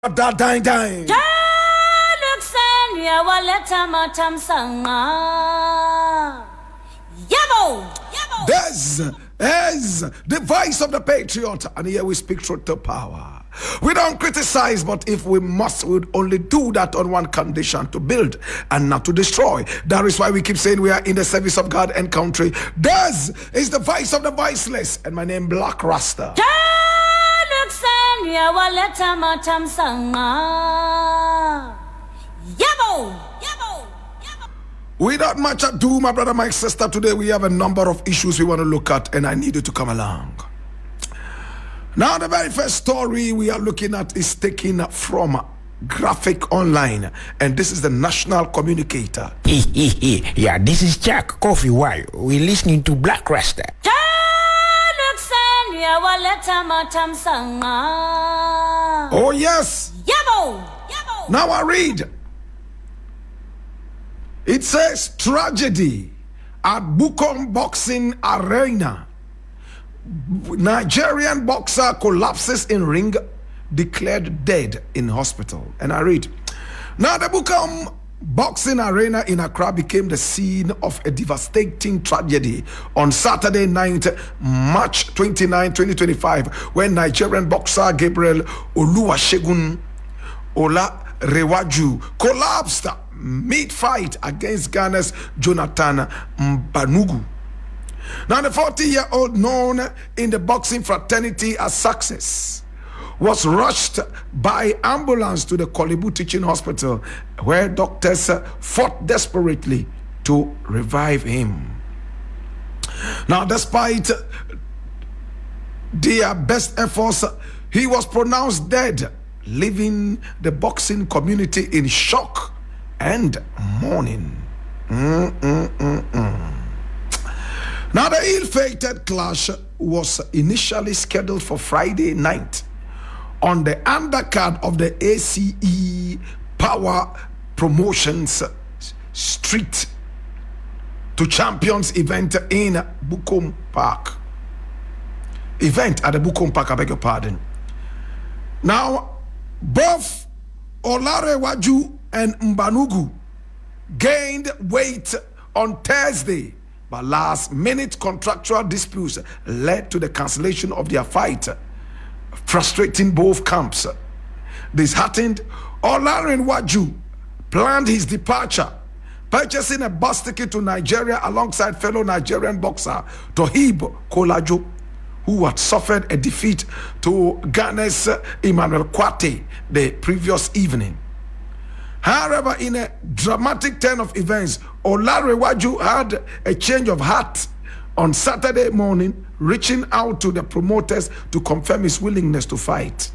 Da dine dine. This is the voice of the patriot, and here we speak truth to power. We don't criticize, but if we must, we would only do that on one condition: to build and not to destroy. That is why we keep saying we are in the service of God and country. This is the voice of the voiceless, and my name Blakk Rasta. Without much ado, my brother, my sister, today we have a number of issues we want to look at, and I need you to come along. Now, the very first story we are looking at is taken from Graphic Online, and this is the national communicator. Yeah, this is Jack Coffee. Why? We're listening to Blakk Rasta. Oh, yes. Now I read. It says tragedy at Bukom Boxing Arena. Nigerian boxer collapses in ring, declared dead in hospital. And I read. Now the Bukom Boxing Arena in Accra became the scene of a devastating tragedy on Saturday night, March 29, 2025, when Nigerian boxer Gabriel Oluwasegun Olarewaju collapsed mid-fight against Ghana's Jonathan Mbanugu. Now, the 40-year-old, known in the boxing fraternity as Success, was rushed by ambulance to the Kolebu Teaching Hospital, where doctors fought desperately to revive him. Now, despite their best efforts, he was pronounced dead, leaving the boxing community in shock and mourning. Now, the ill-fated clash was initially scheduled for Friday night on the undercard of the ACE Power Promotions Street to Champions event in Bukom Park. Event at the Bukom Park, I beg your pardon. Now, both Olarewaju and Mbanugu gained weight on Thursday, but last-minute contractual disputes led to the cancellation of their fight, frustrating both camps. Disheartened, Olarewaju planned his departure, purchasing a bus ticket to Nigeria alongside fellow Nigerian boxer Tohib Kolajo, who had suffered a defeat to Ghana's Emmanuel Kwate the previous evening. However, in a dramatic turn of events, Olarewaju had a change of heart on Saturday morning, reaching out to the promoters to confirm his willingness to fight.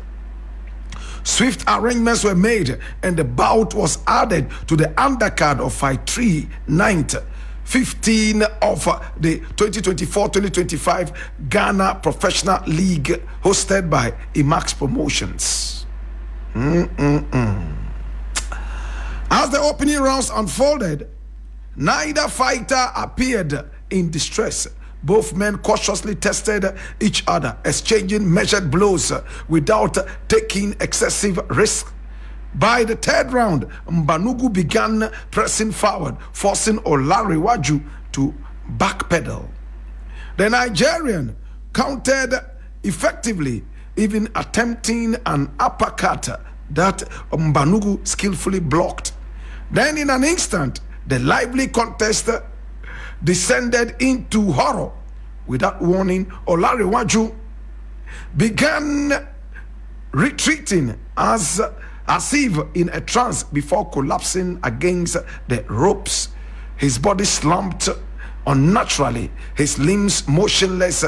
Swift arrangements were made, and the bout was added to the undercard of Fight 3 9th, 15 of the 2024-2025 Ghana Professional League, hosted by Emax Promotions. As the opening rounds unfolded, neither fighter appeared in distress. Both men cautiously tested each other, exchanging measured blows without taking excessive risk. By the third round, Mbanugu began pressing forward, forcing Olarewaju to backpedal. The Nigerian countered effectively, even attempting an uppercut that Mbanugu skillfully blocked. Then in an instant, the lively contest descended into horror. Without warning, Olarewaju began retreating as if in a trance before collapsing against the ropes. His body slumped unnaturally, his limbs motionless,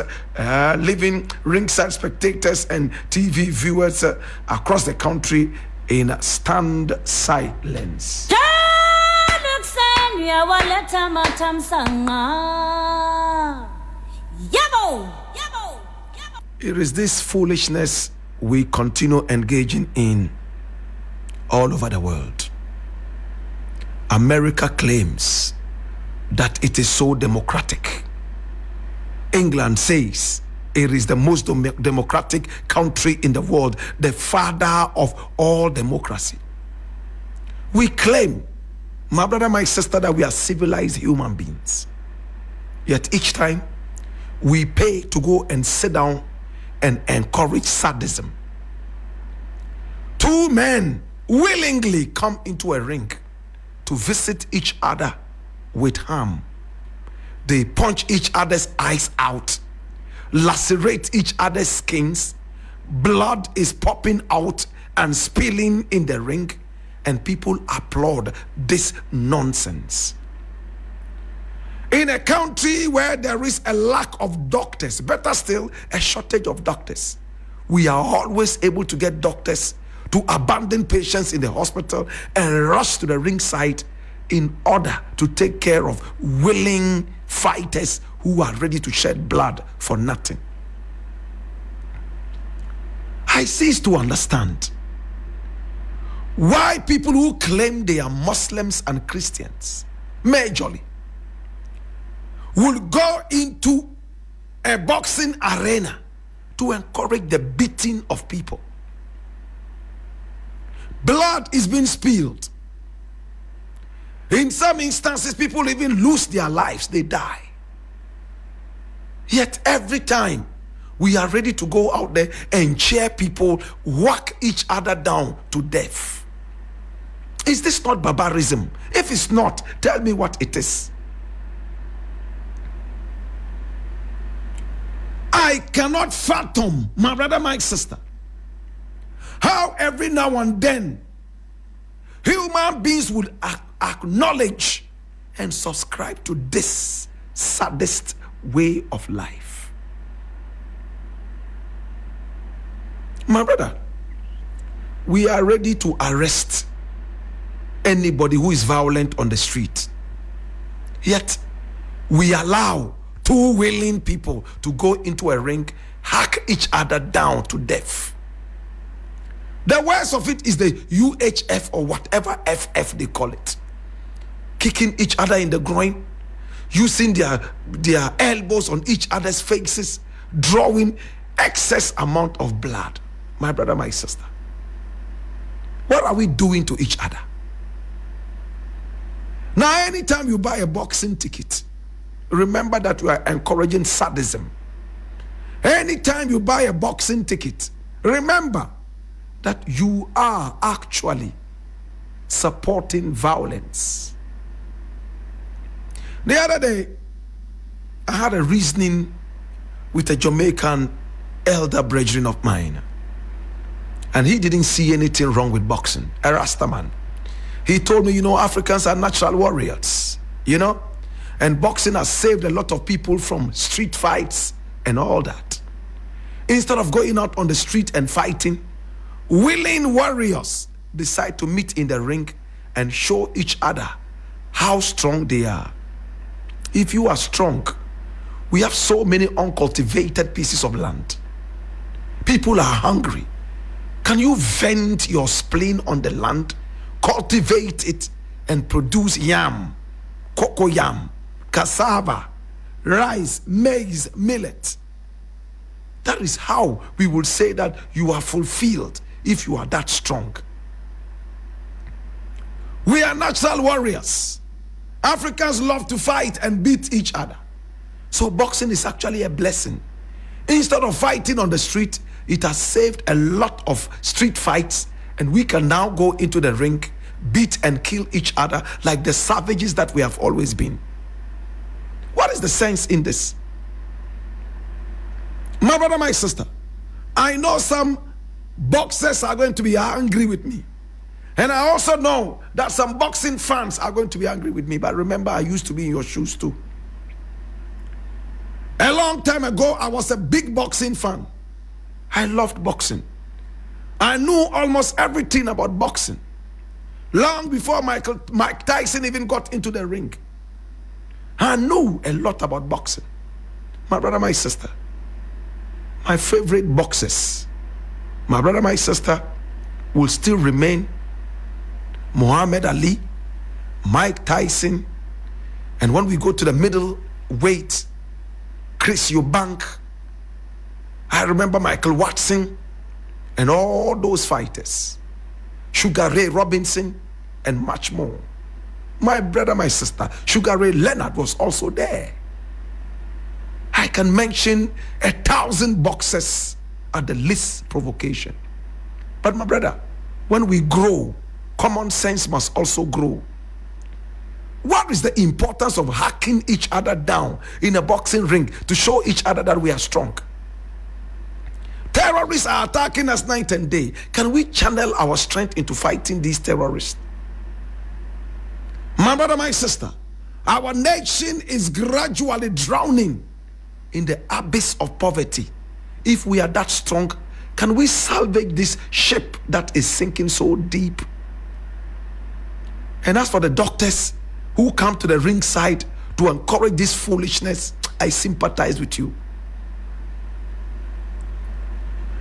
leaving ringside spectators and TV viewers across the country in stunned silence. It is this foolishness we continue engaging in all over the world. America claims that it is so democratic. England says It is the most democratic country in the world, the father of all democracy. We claim, my brother, my sister, that we are civilized human beings. Yet each time we pay to go and sit down and encourage sadism. Two men willingly come into a ring to visit each other with harm. They punch each other's eyes out, lacerate each other's skins. Blood is popping out and spilling in the ring, and people applaud this nonsense. In a country where there is a lack of doctors, better still, a shortage of doctors, we are always able to get doctors to abandon patients in the hospital and rush to the ringside in order to take care of willing fighters who are ready to shed blood for nothing. I cease to understand why people who claim they are Muslims and Christians, majorly, will go into a boxing arena to encourage the beating of people. Blood is being spilled. In some instances, people even lose their lives, they die. Yet every time we are ready to go out there and cheer people, whack each other down to death. Is this not barbarism? If it's not, tell me what it is. I cannot fathom, my brother, my sister, how every now and then human beings would acknowledge and subscribe to this sadist way of life. My brother, we are ready to arrest anybody who is violent on the street. Yet we allow two willing people to go into a ring, hack each other down to death. The worst of it is the UHF or whatever FF they call it. Kicking each other in the groin, using their elbows on each other's faces, drawing excess amount of blood. My brother, my sister, what are we doing to each other? Now, anytime you buy a boxing ticket, remember that you are encouraging sadism. Anytime you buy a boxing ticket, remember that you are actually supporting violence. The other day, I had a reasoning with a Jamaican elder brethren of mine, and he didn't see anything wrong with boxing, a Rasta man. He told me, Africans are natural warriors, and boxing has saved a lot of people from street fights and all that. Instead of going out on the street and fighting, willing warriors decide to meet in the ring and show each other how strong they are. If you are strong, we have so many uncultivated pieces of land. People are hungry. Can you vent your spleen on the land, cultivate it, and produce yam, cocoa yam, cassava, rice, maize, millet? That is how we will say that you are fulfilled if you are that strong. We are natural warriors. Africans love to fight and beat each other. So boxing is actually a blessing. Instead of fighting on the street, it has saved a lot of street fights, and we can now go into the ring, beat and kill each other like the savages that we have always been. What is the sense in this? My brother, my sister, I know some boxers are going to be angry with me. And I also know that some boxing fans are going to be angry with me. But remember, I used to be in your shoes too. A long time ago, I was a big boxing fan. I loved boxing. I knew almost everything about boxing. Long before Mike Tyson even got into the ring, I knew a lot about boxing. My brother, my sister, my favorite boxers, my brother, my sister, will still remain Muhammad Ali, Mike Tyson, and when we go to the middle weight, Chris Eubank, I remember Michael Watson and all those fighters, Sugar Ray Robinson, and much more. My brother, my sister, Sugar Ray Leonard was also there. I can mention 1,000 boxers at the least provocation. But my brother, when we grow, common sense must also grow. What is the importance of hacking each other down in a boxing ring to show each other that we are strong? Terrorists are attacking us night and day. Can we channel our strength into fighting these terrorists? My brother, my sister, our nation is gradually drowning in the abyss of poverty. If we are that strong, can we salvage this ship that is sinking so deep? And as for the doctors who come to the ringside to encourage this foolishness, I sympathize with you.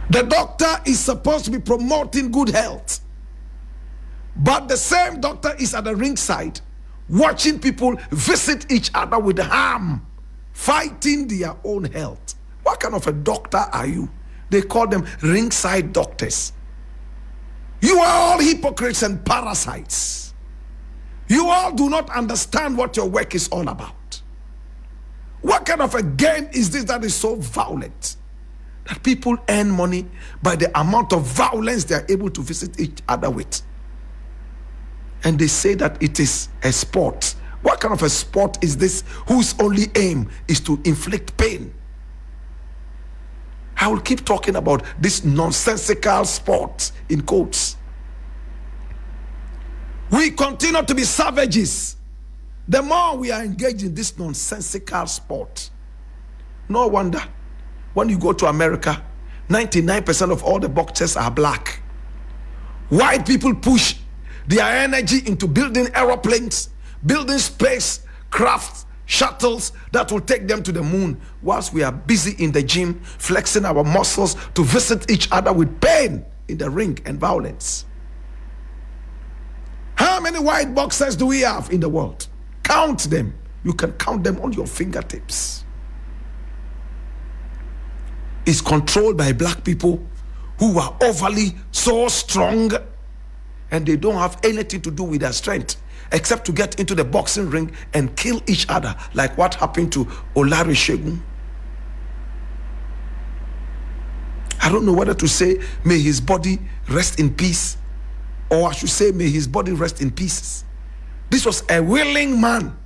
The doctor is supposed to be promoting good health, but the same doctor is at the ringside watching people visit each other with harm, fighting their own health. What kind of a doctor are you? They call them ringside doctors. You are all hypocrites and parasites. You all do not understand what your work is all about. What kind of a game is this that is so violent? That people earn money by the amount of violence they are able to visit each other with. And they say that it is a sport. What kind of a sport is this whose only aim is to inflict pain? I will keep talking about this nonsensical sport in quotes. We continue to be savages the more we are engaged in this nonsensical sport. No wonder when you go to America, 99% of all the boxers are black. White people push their energy into building aeroplanes, building space crafts, shuttles that will take them to the moon, whilst we are busy in the gym flexing our muscles to visit each other with pain in the ring and violence. How many white boxers do we have in the world? Count them. You can count them on your fingertips. It's controlled by black people who are overly so strong, and they don't have anything to do with their strength except to get into the boxing ring and kill each other, like what happened to Olarishegun. I don't know whether to say may his body rest in peace, or I should say may his body rest in pieces. This was a willing man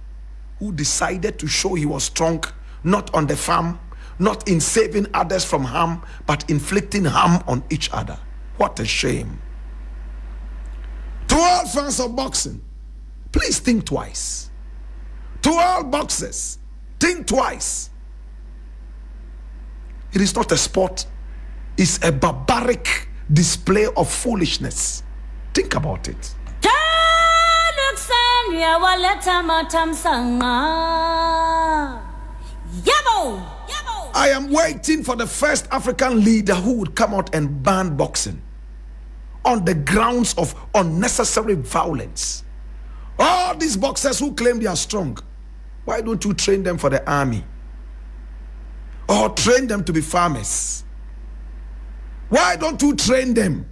who decided to show he was strong, not on the farm, not in saving others from harm, but inflicting harm on each other. What a shame. To all fans of boxing, please think twice. To all boxers, think twice. It is not a sport. It's a barbaric display of foolishness. Think about it. I am waiting for the first African leader who would come out and ban boxing on the grounds of unnecessary violence. All these boxers who claim they are strong, why don't you train them for the army? Or train them to be farmers? Why don't you train them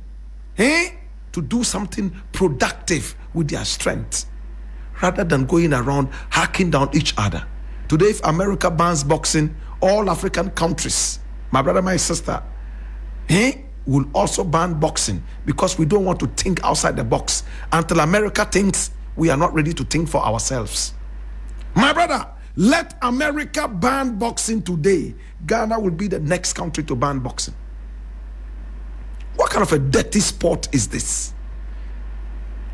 to do something productive with their strength, rather than going around hacking down each other? Today, if America bans boxing, all African countries, my brother, my sister, will also ban boxing, because we don't want to think outside the box. Until America thinks, we are not ready to think for ourselves. My brother, let America ban boxing today. Ghana will be the next country to ban boxing. What kind of a dirty sport is this?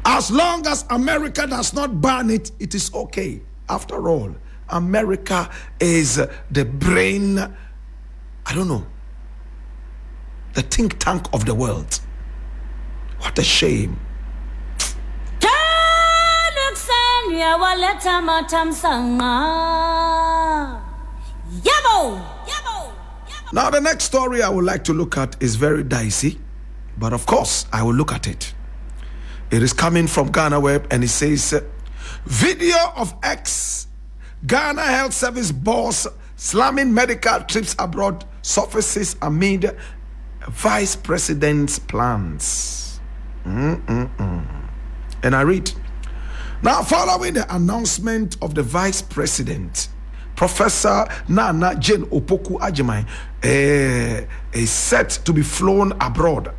As long as America does not ban it, it is okay. After all, America is the brain, I don't know, the think tank of the world. What a shame. Now the next story I would like to look at is very dicey, but of course I will look at it. It is coming from Ghana Web, and it says, video of ex Ghana Health Service boss slamming medical trips abroad surfaces amid vice president's plans. And I read, now following the announcement of the vice president, Professor Nana Jane Opoku Agyeman is set to be flown abroad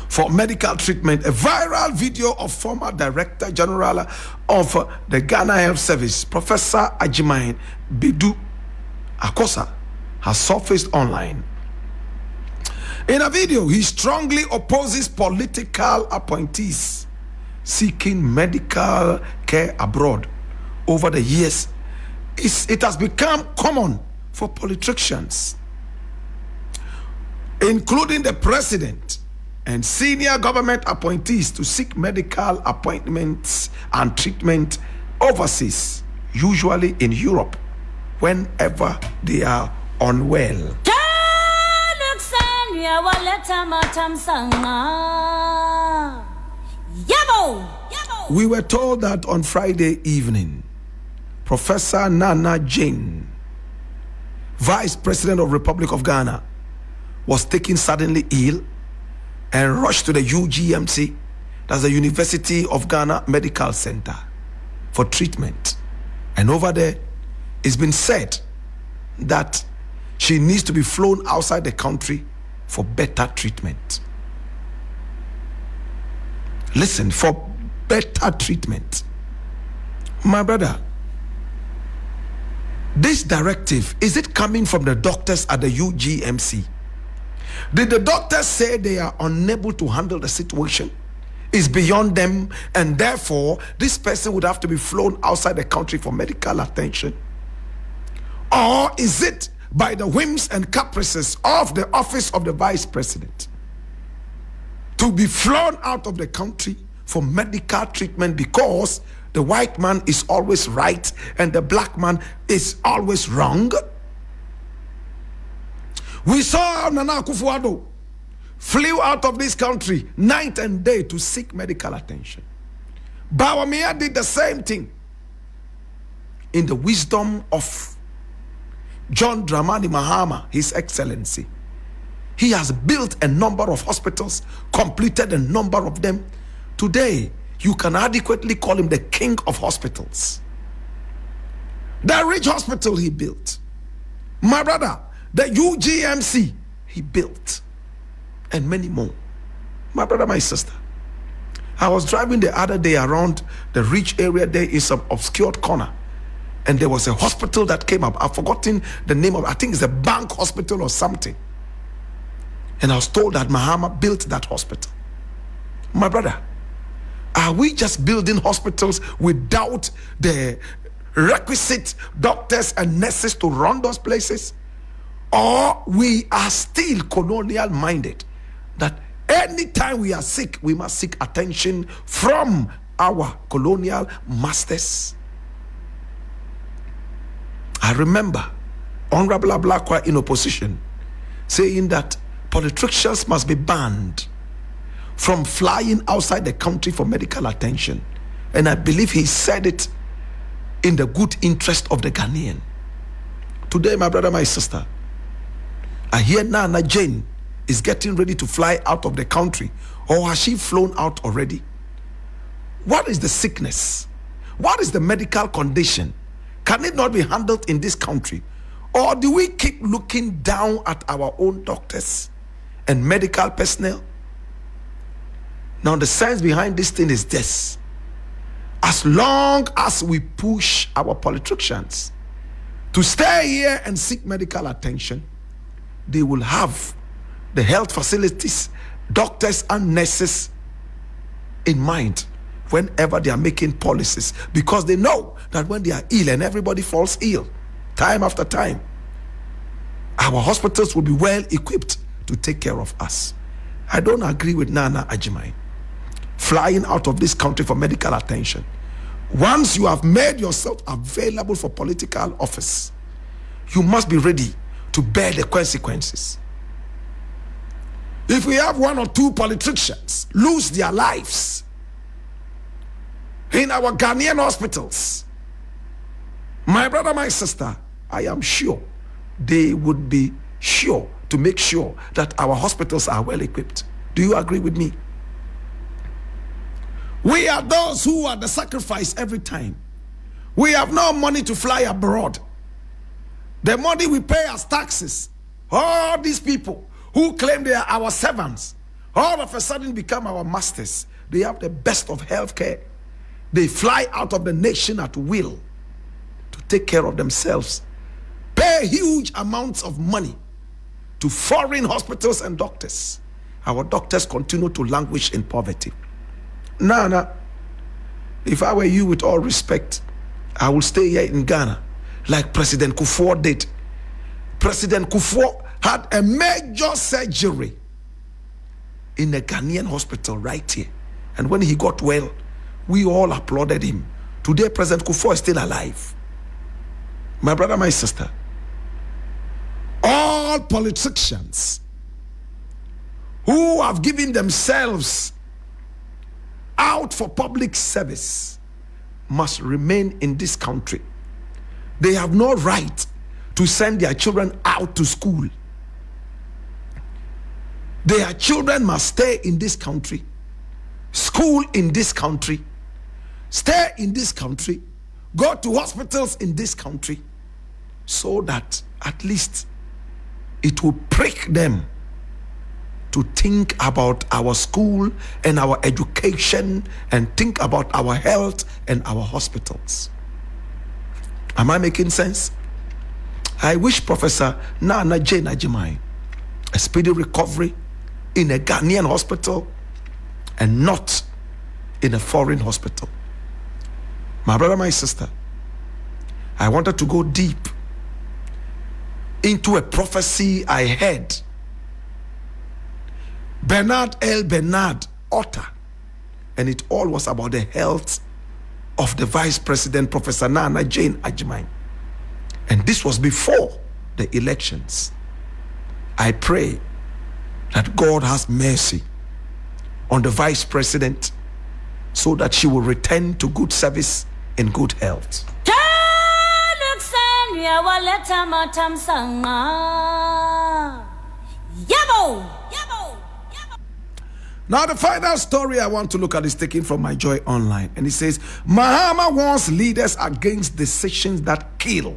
for medical treatment. A viral video of former Director General of the Ghana Health Service, Professor Agyeman Bidu Akosa, has surfaced online. In a video, he strongly opposes political appointees seeking medical care abroad. Over the years, it has become common for politicians, including the president and senior government appointees, to seek medical appointments and treatment overseas, usually in Europe, whenever they are unwell. We were told that on Friday evening, Professor Nana Jane, Vice President of Republic of Ghana, was taken suddenly ill and rushed to the UGMC, that's the University of Ghana Medical Center, for treatment. And over there, it's been said that she needs to be flown outside the country for better treatment. Listen, for better treatment. My brother, this directive, is it coming from the doctors at the UGMC? Did the doctors say they are unable to handle the situation? It's beyond them, and therefore this person would have to be flown outside the country for medical attention? Or is it by the whims and caprices of the office of the vice president to be flown out of the country for medical treatment because the white man is always right and the black man is always wrong? We saw Nana Akufo-Addo flew out of this country night and day to seek medical attention. Bawumia did the same thing. In the wisdom of John Dramani Mahama, His Excellency, he has built a number of hospitals, completed a number of them. Today, you can adequately call him the king of hospitals. The Ridge Hospital he built. My brother, the UGMC he built. And many more. My brother, my sister, I was driving the other day around the Ridge area there in some obscured corner. And there was a hospital that came up. I've forgotten the name of it. I think it's a bank hospital or something. And I was told that Mahama built that hospital. My brother, are we just building hospitals without the requisite doctors and nurses to run those places? Or we are still colonial minded, that anytime we are sick, we must seek attention from our colonial masters? I remember Honorable Blakk Rasta in opposition saying that politicians must be banned from flying outside the country for medical attention. And I believe he said it in the good interest of the Ghanaian. Today, my brother, my sister, I hear Nana Jane is getting ready to fly out of the country. Or has she flown out already? What is the sickness? What is the medical condition? Can it not be handled in this country? Or do we keep looking down at our own doctors and medical personnel? Now, the science behind this thing is this: as long as we push our politicians to stay here and seek medical attention, they will have the health facilities, doctors and nurses in mind whenever they are making policies, because they know that when they are ill, and everybody falls ill time after time, our hospitals will be well equipped to take care of us. I don't agree with Nana Agyeman flying out of this country for medical attention. Once you have made yourself available for political office, you must be ready to bear the consequences. If we have one or two politicians lose their lives in our Ghanaian hospitals, my brother, my sister, I am sure they would be sure to make sure that our hospitals are well equipped. Do you agree with me? We are those who are the sacrifice every time. We have no money to fly abroad. The money we pay as taxes, all these people who claim they are our servants, all of a sudden become our masters. They have the best of healthcare. They fly out of the nation at will to take care of themselves, pay huge amounts of money to foreign hospitals and doctors. Our doctors continue to languish in poverty. Nana, if I were you, with all respect, I will stay here in Ghana like President Kufuor did. President Kufuor had a major surgery in a Ghanaian hospital right here. And when he got well, we all applauded him. Today, President Kufuor is still alive. My brother, my sister, all politicians who have given themselves out for public service must remain in this country. They have no right to send their children out to school. Their children must stay in this country, school in this country, stay in this country, go to hospitals in this country, so that at least it will prick them to think about our school and our education and think about our health and our hospitals. Am I making sense? I wish Professor Nana Jane Ajimai a speedy recovery in a Ghanaian hospital and not in a foreign hospital. My brother, my sister, I wanted to go deep into a prophecy I heard Bernard L. Bernard utter, and it all was about the health of the Vice President, Professor Nana Jane Ajimai. And this was before the elections. I pray that God has mercy on the Vice President so that she will return to good service and good health. Now the final story I want to look at is taken from My Joy Online, and it says Mahama warns leaders against decisions that kill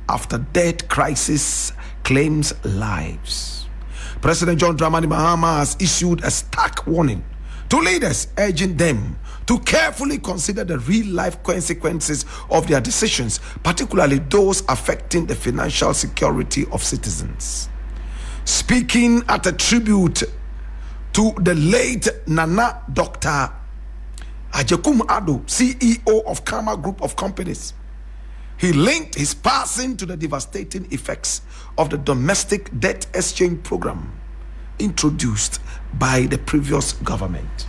after debt crisis claims lives. President John Dramani Mahama has issued a stark warning to leaders, urging them to carefully consider the real-life consequences of their decisions, particularly those affecting the financial security of citizens. Speaking at a tribute to the late Nana Dr. Ajekum Ado, CEO of Karma Group of Companies, he linked his passing to the devastating effects of the domestic debt exchange program introduced by the previous government.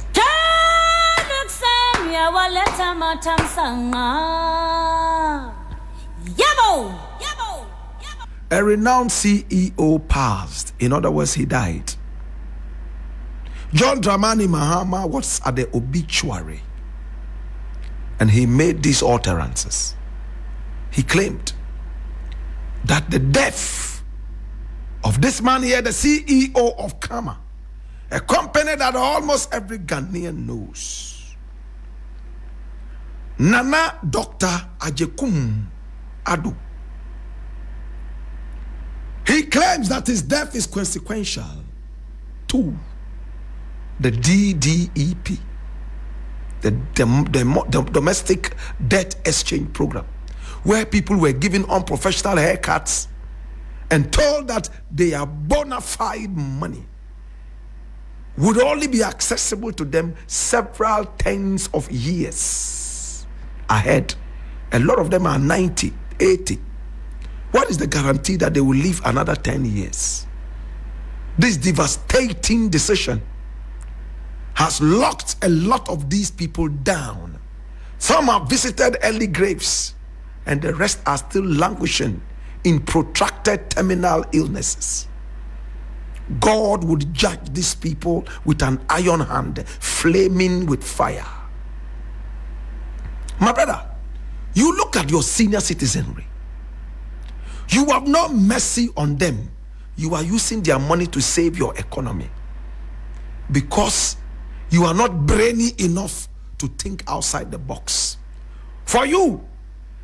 A renowned CEO passed. In other words, he died. John Dramani Mahama was at the obituary, and he made these utterances. He claimed that the death of this man here, the CEO of Karma, a company that almost every Ghanaian knows, Nana Dr. Ajekum Ado, he claims that his death is consequential to the DDEP, the domestic debt exchange program, where people were given unprofessional haircuts and told that their bona fide money would only be accessible to them several tens of years ahead. A lot of them are 90, 80. What is the guarantee that they will live another 10 years? This devastating decision has locked a lot of these people down. Some have visited early graves, and the rest are still languishing in protracted terminal illnesses. God would judge these people with an iron hand, flaming with fire. My brother, you look at your senior citizenry. You have no mercy on them. You are using their money to save your economy because you are not brainy enough to think outside the box. For you,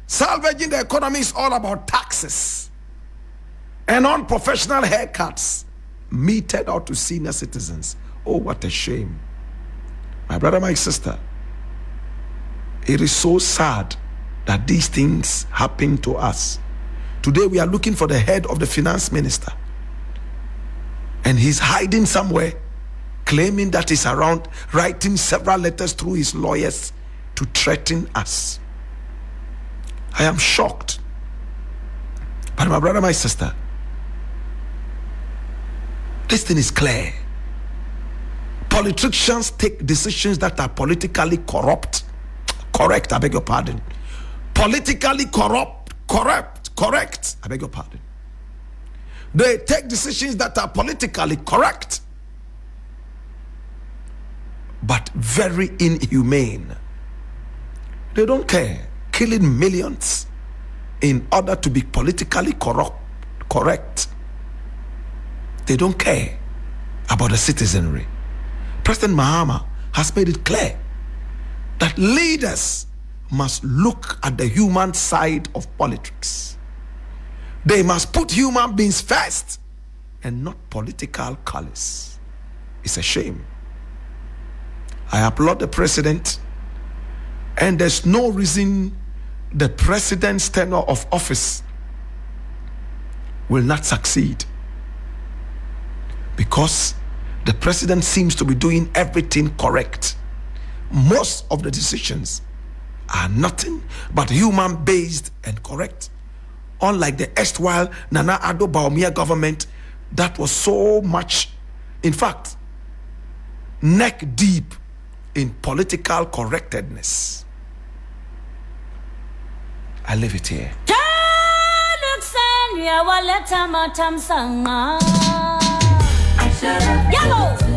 salvaging the economy is all about taxes and unprofessional haircuts meted out to senior citizens. Oh, what a shame. My brother, my sister, it is so sad that these things happen to us. Today we are looking for the head of the finance minister, and he's hiding somewhere, claiming that he's around, writing several letters through his lawyers to threaten us. I am shocked. But my brother, my sister, this thing is clear. Politicians take decisions that are politically correct, I beg your pardon. Politically correct, I beg your pardon. They take decisions that are politically correct, but very inhumane. They don't care, killing millions in order to be politically correct. They don't care about the citizenry. President Mahama has made it clear that leaders must look at the human side of politics. They must put human beings first and not political colors. It's a shame. I applaud the president, and there's no reason the president's tenure of office will not succeed, because the president seems to be doing everything correct. Most of the decisions are nothing but human based and correct, unlike the erstwhile Nana Addo Bawumia government that was so much, in fact, neck deep in political correctness. I leave it here. Yellow.